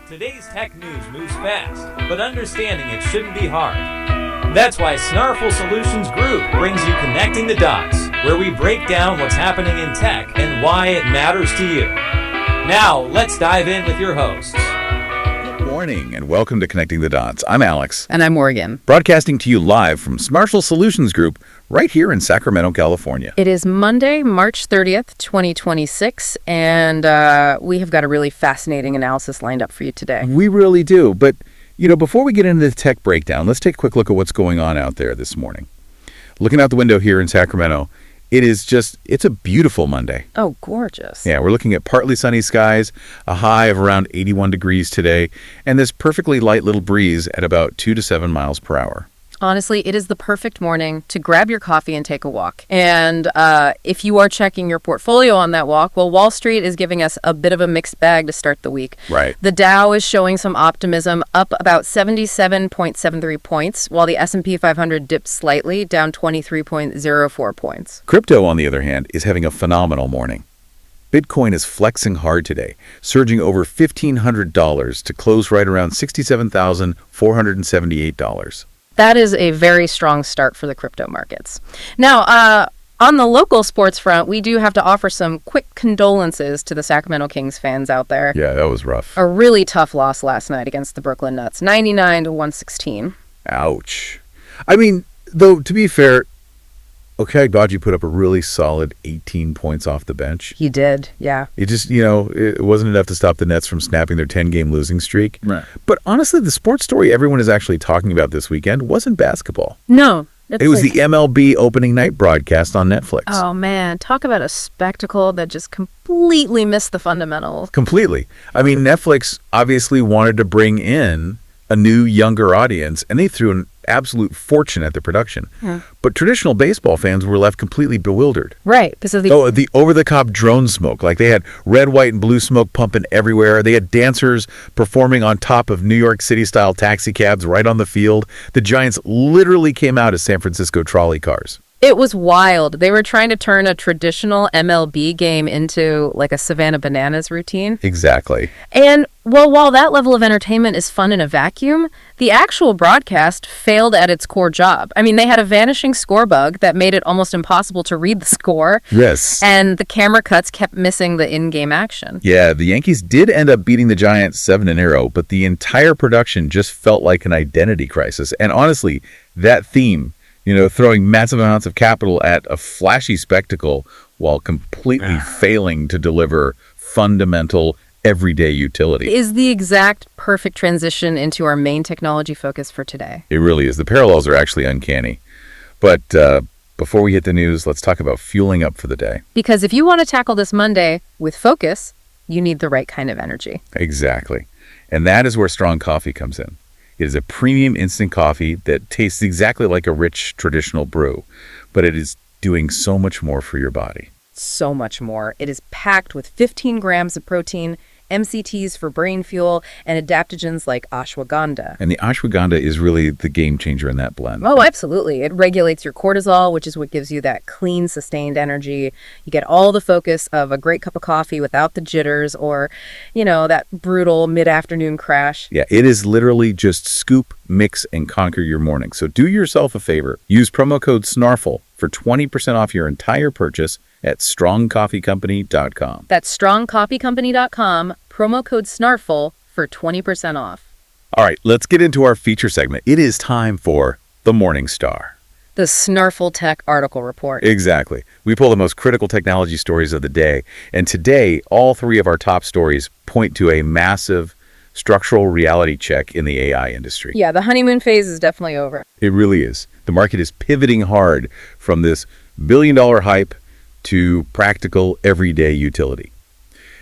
Today's tech news moves fast, but understanding it shouldn't be hard. That's why Snarful Solutions Group brings you Connecting the Dots, where we break down what's happening in tech and why it matters to you. Now, let's dive in with your hosts. Good morning and welcome to Connecting the Dots. I'm Alex. And I'm Morgan. Broadcasting to you live from Snarful Solutions Group right here in Sacramento, California. It is Monday, March 30th, 2026, and we have got a really fascinating analysis lined up for you today. We really do. But, before we get into the tech breakdown, let's take a quick look at what's going on out there this morning. Looking out the window here in Sacramento, it's a beautiful Monday. Oh, gorgeous. Yeah, we're looking at partly sunny skies, a high of around 81 degrees today, and this perfectly light little breeze at about 2 to 7 miles per hour. Honestly, it is the perfect morning to grab your coffee and take a walk. And if you are checking your portfolio on that walk, well, Wall Street is giving us a bit of a mixed bag to start the week. Right. The Dow is showing some optimism, up about 77.73 points, while the S&P 500 dipped slightly, down 23.04 points. Crypto, on the other hand, is having a phenomenal morning. Bitcoin is flexing hard today, surging over $1,500 to close right around $67,478. That is a very strong start for the crypto markets. Now, on the local sports front, we do have to offer some quick condolences to the Sacramento Kings fans out there. Yeah, that was rough. A really tough loss last night against the Brooklyn Nets, 99-116. Ouch. I mean, though, to be fair, okay, Dodgy put up a really solid 18 points off the bench. He did, yeah. It just, it wasn't enough to stop the Nets from snapping their 10-game losing streak. Right. But honestly, the sports story everyone is actually talking about this weekend wasn't basketball. No. It was the MLB opening night broadcast on Netflix. Oh, man. Talk about a spectacle that just completely missed the fundamentals. Completely. I mean, Netflix obviously wanted to bring in a new, younger audience, and they threw an absolute fortune at the production. Yeah. But traditional baseball fans were left completely bewildered. Right. Because of the over-the-top drone smoke. Like, they had red, white, and blue smoke pumping everywhere. They had dancers performing on top of New York City-style taxi cabs right on the field. The Giants literally came out as San Francisco trolley cars. It was wild. They were trying to turn a traditional MLB game into like a Savannah Bananas routine. Exactly. And well, while that level of entertainment is fun in a vacuum, the actual broadcast failed at its core job. I mean, they had a vanishing score bug that made it almost impossible to read the score. Yes. And the camera cuts kept missing the in-game action. Yeah, the Yankees did end up beating the Giants 7-0, but the entire production just felt like an identity crisis. And honestly, that theme, throwing massive amounts of capital at a flashy spectacle while completely failing to deliver fundamental, everyday utility, is the exact perfect transition into our main technology focus for today. It really is. The parallels are actually uncanny. But before we hit the news, let's talk about fueling up for the day. Because if you want to tackle this Monday with focus, you need the right kind of energy. Exactly. And that is where strong coffee comes in. It is a premium instant coffee that tastes exactly like a rich traditional brew, but it is doing so much more for your body. So much more. It is packed with 15 grams of protein, MCTs for brain fuel, and adaptogens like ashwagandha. And the ashwagandha is really the game changer in that blend. Oh, absolutely. It regulates your cortisol, which is what gives you that clean, sustained energy. You get all the focus of a great cup of coffee without the jitters or, that brutal mid-afternoon crash. Yeah, it is literally just scoop, mix, and conquer your morning. So do yourself a favor. Use promo code SNARFL for 20% off your entire purchase at strongcoffeecompany.com. That's strongcoffeecompany.com, promo code SNARFL for 20% off. All right, let's get into our feature segment. It is time for the Morning Star. The Snarful Tech Article Report. Exactly. We pull the most critical technology stories of the day. And today, all three of our top stories point to a massive structural reality check in the AI industry. Yeah, the honeymoon phase is definitely over. It really is. The market is pivoting hard from this billion-dollar hype to practical, everyday utility.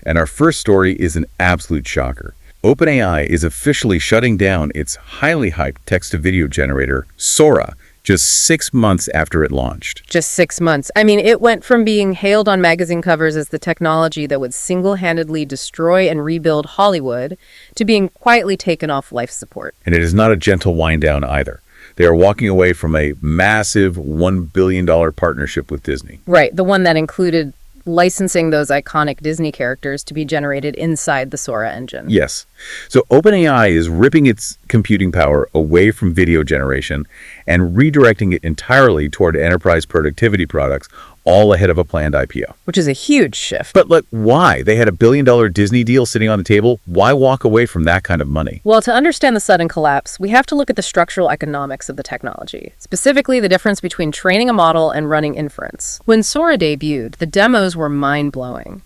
And our first story is an absolute shocker. OpenAI is officially shutting down its highly hyped text-to-video generator, Sora, just 6 months after it launched. Just 6 months. I mean, it went from being hailed on magazine covers as the technology that would single-handedly destroy and rebuild Hollywood to being quietly taken off life support. And it is not a gentle wind down either. They are walking away from a massive $1 billion partnership with Disney. Right, the one that included licensing those iconic Disney characters to be generated inside the Sora engine. Yes. So OpenAI is ripping its computing power away from video generation and redirecting it entirely toward enterprise productivity products, all ahead of a planned IPO. Which is a huge shift. But look, why? They had a billion-dollar Disney deal sitting on the table. Why walk away from that kind of money? Well, to understand the sudden collapse, we have to look at the structural economics of the technology, specifically the difference between training a model and running inference. When Sora debuted, the demos were mind-blowing.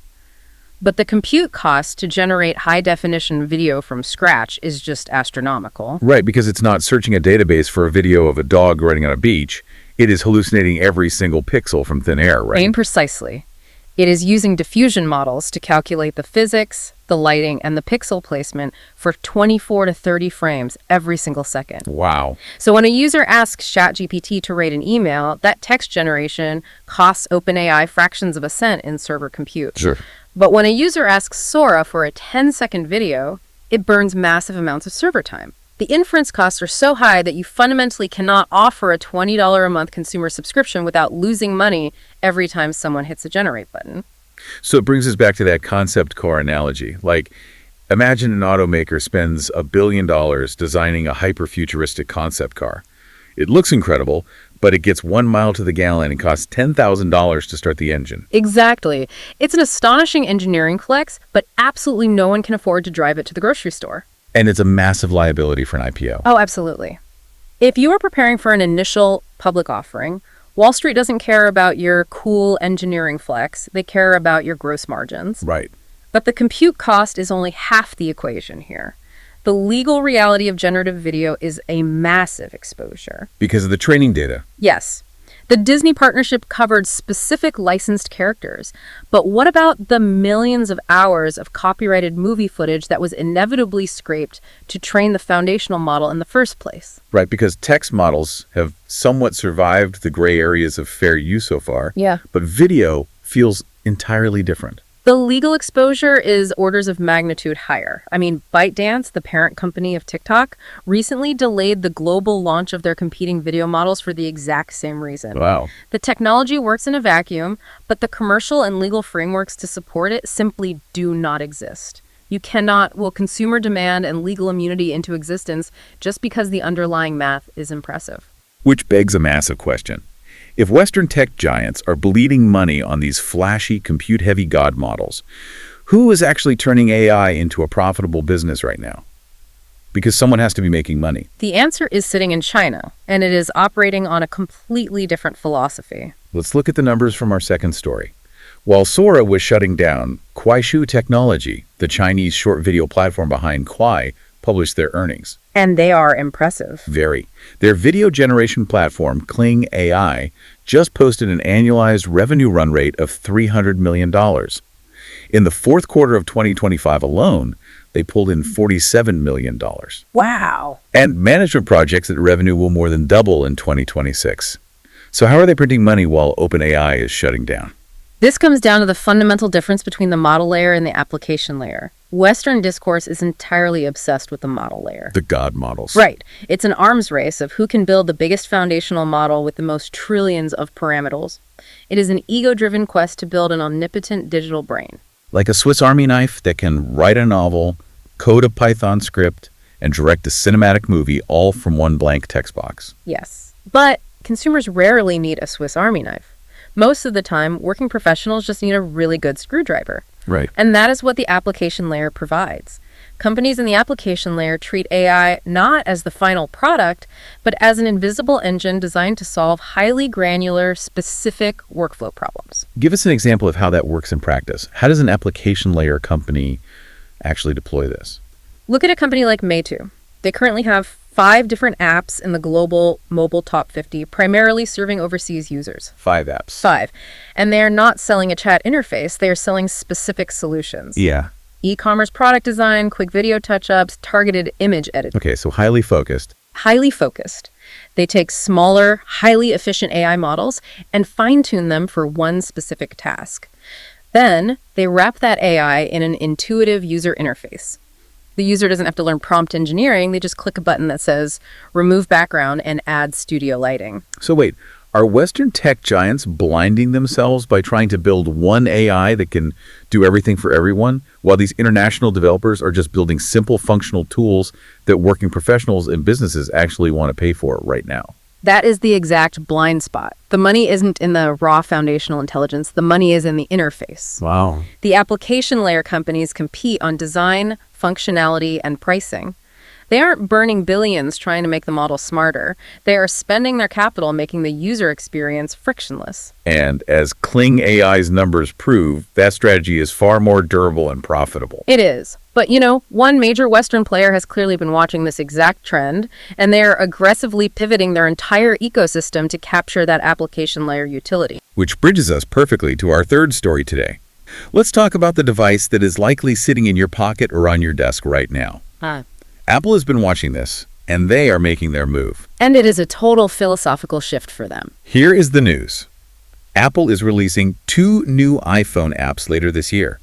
But the compute cost to generate high-definition video from scratch is just astronomical. Right, because it's not searching a database for a video of a dog running on a beach. It is hallucinating every single pixel from thin air, right? Precisely. It is using diffusion models to calculate the physics, the lighting, and the pixel placement for 24 to 30 frames every single second. Wow. So when a user asks ChatGPT to write an email, that text generation costs OpenAI fractions of a cent in server compute. Sure. But when a user asks Sora for a 10-second video, it burns massive amounts of server time. The inference costs are so high that you fundamentally cannot offer a $20 a month consumer subscription without losing money every time someone hits a generate button. So it brings us back to that concept car analogy. Like, imagine an automaker spends $1 billion designing a hyper-futuristic concept car. It looks incredible, but it gets 1 mile to the gallon and costs $10,000 to start the engine. Exactly. It's an astonishing engineering flex, but absolutely no one can afford to drive it to the grocery store. And it's a massive liability for an IPO. Oh, absolutely. If you are preparing for an initial public offering, Wall Street doesn't care about your cool engineering flex. They care about your gross margins. Right. But the compute cost is only half the equation here. The legal reality of generative video is a massive exposure. Because of the training data. Yes. The Disney partnership covered specific licensed characters, but what about the millions of hours of copyrighted movie footage that was inevitably scraped to train the foundational model in the first place? Right, because text models have somewhat survived the gray areas of fair use so far. Yeah. But video feels entirely different. The legal exposure is orders of magnitude higher. I mean, ByteDance, the parent company of TikTok, recently delayed the global launch of their competing video models for the exact same reason. Wow. The technology works in a vacuum, but the commercial and legal frameworks to support it simply do not exist. You cannot will consumer demand and legal immunity into existence just because the underlying math is impressive. Which begs a massive question. If Western tech giants are bleeding money on these flashy, compute-heavy god models, who is actually turning AI into a profitable business right now? Because someone has to be making money. The answer is sitting in China, and it is operating on a completely different philosophy. Let's look at the numbers from our second story. While Sora was shutting down, Kuaishou Technology, the Chinese short video platform behind Kwai, published their earnings. And they are impressive. Very. Their video generation platform, Kling AI, just posted an annualized revenue run rate of $300 million. In the fourth quarter of 2025 alone, they pulled in $47 million. Wow. And management projects that revenue will more than double in 2026. So how are they printing money while OpenAI is shutting down? This comes down to the fundamental difference between the model layer and the application layer. Western discourse is entirely obsessed with the model layer. The God models. Right. It's an arms race of who can build the biggest foundational model with the most trillions of parameters. It is an ego-driven quest to build an omnipotent digital brain. Like a Swiss Army knife that can write a novel, code a Python script, and direct a cinematic movie all from one blank text box. Yes. But consumers rarely need a Swiss Army knife. Most of the time, working professionals just need a really good screwdriver. Right. And that is what the application layer provides. Companies in the application layer treat AI not as the final product, but as an invisible engine designed to solve highly granular, specific workflow problems. Give us an example of how that works in practice. How does an application layer company actually deploy this? Look at a company like Meitu. They currently have 5 different apps in the global mobile top 50, primarily serving overseas users. 5 apps. 5. And they are not selling a chat interface, they are selling specific solutions. Yeah. E-commerce product design, quick video touch-ups, targeted image editing. Okay, so highly focused. Highly focused. They take smaller, highly efficient AI models and fine-tune them for one specific task. Then, they wrap that AI in an intuitive user interface. The user doesn't have to learn prompt engineering, they just click a button that says, remove background and add studio lighting. So wait, Are Western tech giants blinding themselves by trying to build one AI that can do everything for everyone, while these international developers are just building simple functional tools that working professionals and businesses actually want to pay for right now? That is the exact blind spot. The money isn't in the raw foundational intelligence. The money is in the interface. Wow. The application layer companies compete on design, functionality, and pricing. They aren't burning billions trying to make the model smarter. They are spending their capital making the user experience frictionless. And as Kling AI's numbers prove, that strategy is far more durable and profitable. It is. But, one major Western player has clearly been watching this exact trend, and they are aggressively pivoting their entire ecosystem to capture that application layer utility. Which bridges us perfectly to our third story today. Let's talk about the device that is likely sitting in your pocket or on your desk right now. Apple has been watching this, and they are making their move. And it is a total philosophical shift for them. Here is the news. Apple is releasing 2 new iPhone apps later this year.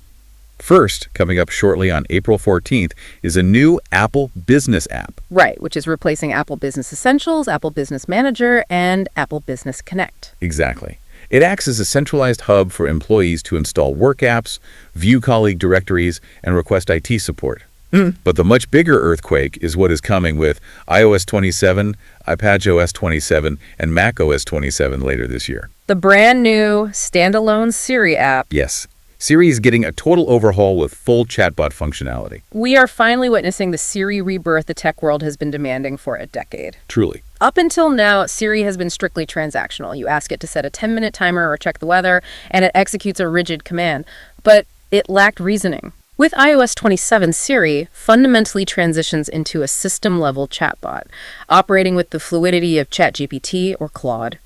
First, coming up shortly on April 14th, is a new Apple Business app. Right, which is replacing Apple Business Essentials, Apple Business Manager, and Apple Business Connect. Exactly. It acts as a centralized hub for employees to install work apps, view colleague directories, and request IT support. But the much bigger earthquake is what is coming with iOS 27, iPadOS 27, and macOS 27 later this year. The brand new standalone Siri app. Yes, Siri is getting a total overhaul with full chatbot functionality. We are finally witnessing the Siri rebirth the tech world has been demanding for a decade. Truly. Up until now, Siri has been strictly transactional. You ask it to set a 10-minute timer or check the weather, and it executes a rigid command. But it lacked reasoning. With iOS 27, Siri fundamentally transitions into a system-level chatbot, operating with the fluidity of ChatGPT or Claude.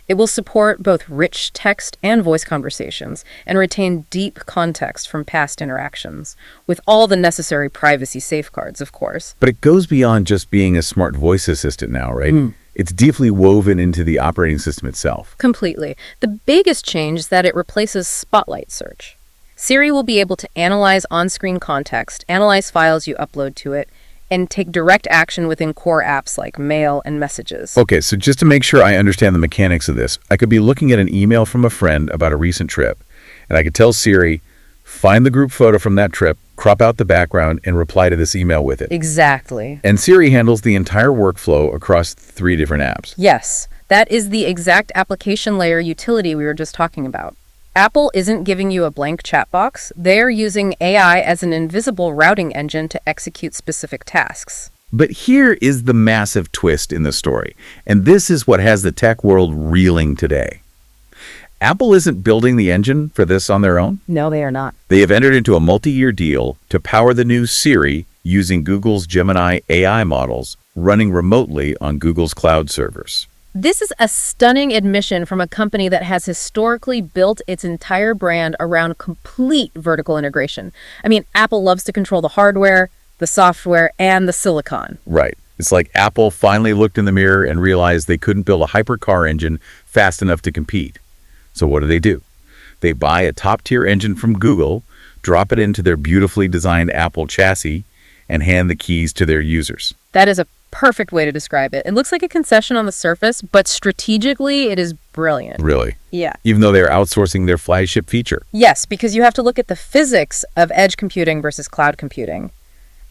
It will support both rich text and voice conversations and retain deep context from past interactions, with all the necessary privacy safeguards, of course. But it goes beyond just being a smart voice assistant now, right? It's deeply woven into the operating system itself. Completely. The biggest change is that it replaces Spotlight search. Siri will be able to analyze on-screen context, analyze files you upload to it, and take direct action within core apps like Mail and Messages. Okay, so just to make sure I understand the mechanics of this, I could be looking at an email from a friend about a recent trip, and I could tell Siri, find the group photo from that trip, crop out the background, and reply to this email with it. Exactly. And Siri handles the entire workflow across 3 different apps. Yes, that is the exact application layer utility we were just talking about. Apple isn't giving you a blank chat box. They're using AI as an invisible routing engine to execute specific tasks. But here is the massive twist in the story, and this is what has the tech world reeling today. Apple isn't building the engine for this on their own. No, they are not. They have entered into a multi-year deal to power the new Siri using Google's Gemini AI models running remotely on Google's cloud servers. This is a stunning admission from a company that has historically built its entire brand around complete vertical integration. I mean, Apple loves to control the hardware, the software, and the silicon. Right. It's like Apple finally looked in the mirror and realized they couldn't build a hypercar engine fast enough to compete. So what do? They buy a top-tier engine from Google, drop it into their beautifully designed Apple chassis, and hand the keys to their users. That is a perfect way to describe it. It looks like a concession on the surface, but strategically, it is brilliant. Really? Yeah. Even though they're outsourcing their flagship feature. Yes, because you have to look at the physics of edge computing versus cloud computing.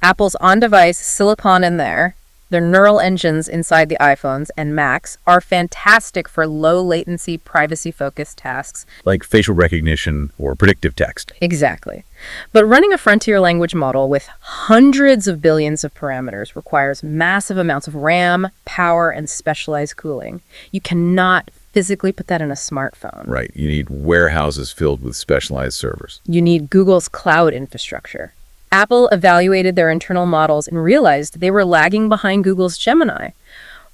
Apple's on-device silicon in there, their neural engines inside the iPhones and Macs are fantastic for low-latency, privacy-focused tasks. Like facial recognition or predictive text. Exactly. But running a frontier language model with hundreds of billions of parameters requires massive amounts of RAM, power, and specialized cooling. You cannot physically put that in a smartphone. Right. You need warehouses filled with specialized servers. You need Google's cloud infrastructure. Apple evaluated their internal models and realized they were lagging behind Google's Gemini.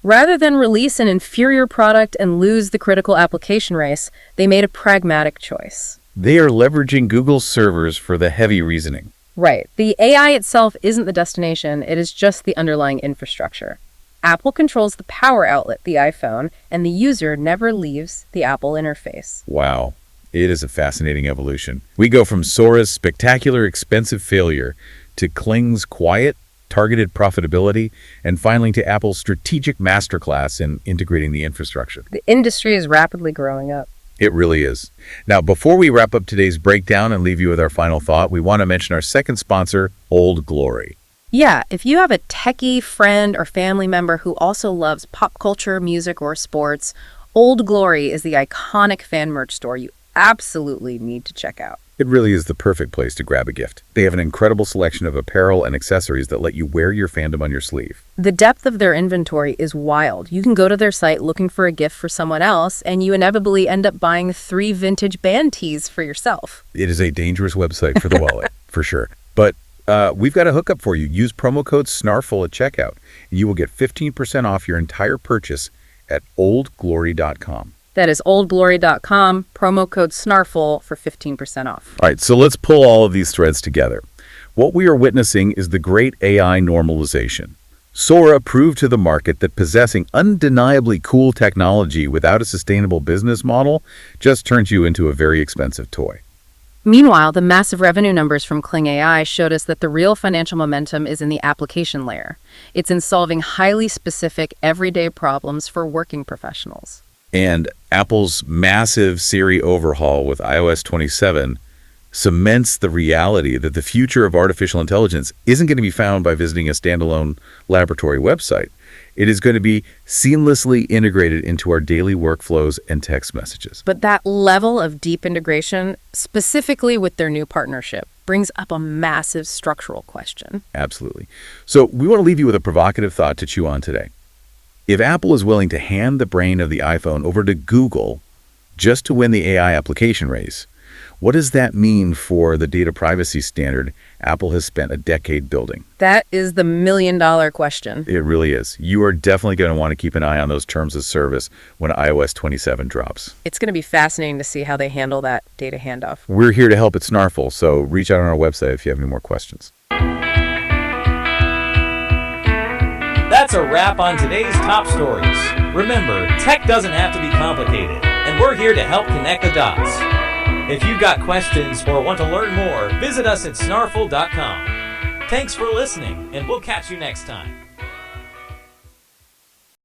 Rather than release an inferior product and lose the critical application race, they made a pragmatic choice. They are leveraging Google's servers for the heavy reasoning. Right. The AI itself isn't the destination, it is just the underlying infrastructure. Apple controls the power outlet, the iPhone, and the user never leaves the Apple interface. Wow. It is a fascinating evolution. We go from Sora's spectacular, expensive failure to Kling's quiet, targeted profitability, and finally to Apple's strategic masterclass in integrating the infrastructure. The industry is rapidly growing up. It really is. Now, before we wrap up today's breakdown and leave you with our final thought, we want to mention our second sponsor, Old Glory. Yeah, if you have a techie friend or family member who also loves pop culture, music, or sports, Old Glory is the iconic fan merch store you absolutely need to check out. It really is the perfect place to grab a gift. They have an incredible selection of apparel and accessories that let you wear your fandom on your sleeve. The depth of their inventory is wild. You can go to their site looking for a gift for someone else, and you inevitably end up buying 3 vintage band tees for yourself. It is a dangerous website for the wallet, for sure. But we've got a hookup for you. Use promo code SNARFUL at checkout, and you will get 15% off your entire purchase at oldglory.com. That is oldglory.com, promo code SNARFUL for 15% off. All right, so let's pull all of these threads together. What we are witnessing is the great AI normalization. Sora proved to the market that possessing undeniably cool technology without a sustainable business model just turns you into a very expensive toy. Meanwhile, the massive revenue numbers from Kling AI showed us that the real financial momentum is in the application layer. It's in solving highly specific, everyday problems for working professionals. And Apple's massive Siri overhaul with iOS 27 cements the reality that the future of artificial intelligence isn't going to be found by visiting a standalone laboratory website. It is going to be seamlessly integrated into our daily workflows and text messages. But that level of deep integration, specifically with their new partnership, brings up a massive structural question. Absolutely. So we want to leave you with a provocative thought to chew on today. If Apple is willing to hand the brain of the iPhone over to Google just to win the AI application race, what does that mean for the data privacy standard Apple has spent a decade building? That is the million-dollar question. It really is. You are definitely going to want to keep an eye on those terms of service when iOS 27 drops. It's going to be fascinating to see how they handle that data handoff. We're here to help at Snarful, so reach out on our website if you have any more questions. That's a wrap on today's top stories. Remember, tech doesn't have to be complicated, and we're here to help connect the dots. If you've got questions or want to learn more, visit us at snarful.com. Thanks for listening, and we'll catch you next time.